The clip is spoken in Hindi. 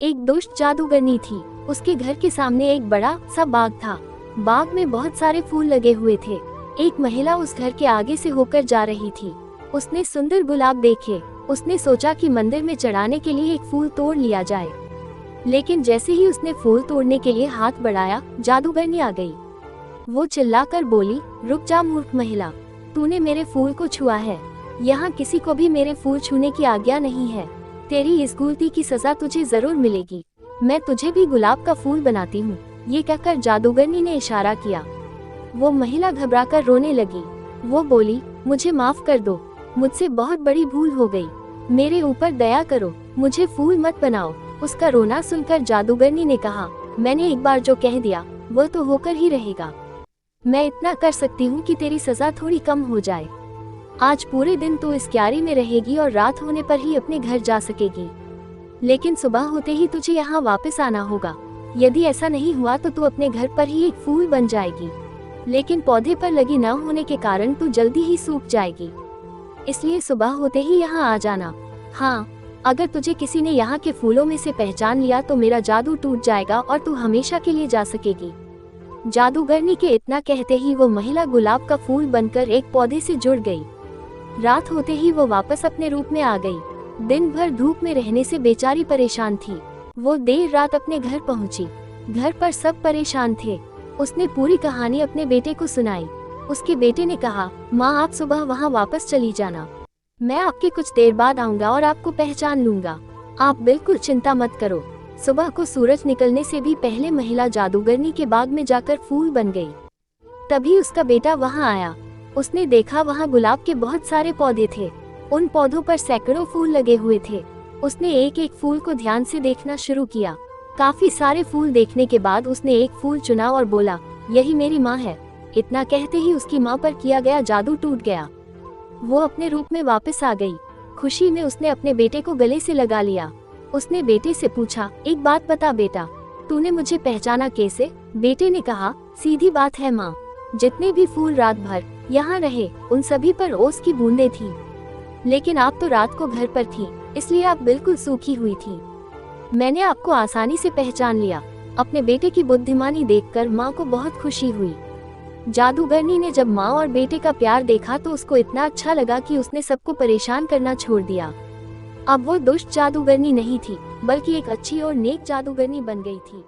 एक दुष्ट जादूगरनी थी। उसके घर के सामने एक बड़ा सा बाग था। बाग में बहुत सारे फूल लगे हुए थे। एक महिला उस घर के आगे से होकर जा रही थी। उसने सुंदर गुलाब देखे। उसने सोचा कि मंदिर में चढ़ाने के लिए एक फूल तोड़ लिया जाए। लेकिन जैसे ही उसने फूल तोड़ने के लिए हाथ बढ़ाया, जादूगरनी आ गई। वो चिल्लाकर बोली, रुक जा मूर्ख महिला, तूने मेरे फूल को छुआ है। यहाँ किसी को भी मेरे फूल छूने की आज्ञा नहीं है। तेरी इस गलती की सजा तुझे जरूर मिलेगी। मैं तुझे भी गुलाब का फूल बनाती हूँ। ये कहकर जादूगरनी ने इशारा किया। वो महिला घबराकर रोने लगी। वो बोली, मुझे माफ कर दो, मुझसे बहुत बड़ी भूल हो गई। मेरे ऊपर दया करो, मुझे फूल मत बनाओ। उसका रोना सुनकर जादूगरनी ने कहा, मैंने एक बार जो कह दिया वो तो होकर ही रहेगा। मैं इतना कर सकती हूँ कि तेरी सजा थोड़ी कम हो जाए। आज पूरे दिन तू इस क्यारी में रहेगी और रात होने पर ही अपने घर जा सकेगी। लेकिन सुबह होते ही तुझे यहाँ वापस आना होगा। यदि ऐसा नहीं हुआ तो तू अपने घर पर ही एक फूल बन जाएगी। लेकिन पौधे पर लगी न होने के कारण तू जल्दी ही सूख जाएगी। इसलिए सुबह होते ही यहाँ आ जाना। हाँ, अगर तुझे किसी ने यहाँ के फूलों में से पहचान लिया तो मेरा जादू टूट जाएगा और तू हमेशा के लिए जा सकेगी। जादूगरनी के इतना कहते ही वो महिला गुलाब का फूल बनकर एक पौधे से जुड़ गई। रात होते ही वो वापस अपने रूप में आ गई। दिन भर धूप में रहने से बेचारी परेशान थी। वो देर रात अपने घर पहुंची। घर पर सब परेशान थे। उसने पूरी कहानी अपने बेटे को सुनाई। उसके बेटे ने कहा, माँ आप सुबह वहाँ वापस चली जाना। मैं आपके कुछ देर बाद आऊंगा और आपको पहचान लूंगा। आप बिल्कुल चिंता मत करो। सुबह को सूरज निकलने से भी पहले महिला जादूगरनी के बाग में जाकर फूल बन गई। तभी उसका बेटा वहाँ आया। उसने देखा वहाँ गुलाब के बहुत सारे पौधे थे। उन पौधों पर सैकड़ों फूल लगे हुए थे। उसने एक एक फूल को ध्यान से देखना शुरू किया। काफी सारे फूल देखने के बाद उसने एक फूल चुना और बोला, यही मेरी माँ है। इतना कहते ही उसकी माँ पर किया गया जादू टूट गया। वो अपने रूप में वापस आ गई। खुशी में उसने अपने बेटे को गले से लगा लिया। उसने बेटे से पूछा, एक बात बता बेटा, तूने मुझे पहचाना कैसे? बेटे ने कहा, सीधी बात है माँ, जितने भी फूल रात भर यहाँ रहे उन सभी पर ओस की बूंदें थी। लेकिन आप तो रात को घर पर थी, इसलिए आप बिल्कुल सूखी हुई थी। मैंने आपको आसानी से पहचान लिया। अपने बेटे की बुद्धिमानी देखकर माँ को बहुत खुशी हुई। जादूगरनी ने जब माँ और बेटे का प्यार देखा तो उसको इतना अच्छा लगा कि उसने सबको परेशान करना छोड़ दिया। अब वो दुष्ट जादूगरनी नहीं थी, बल्कि एक अच्छी और नेक जादूगरनी बन गई थी।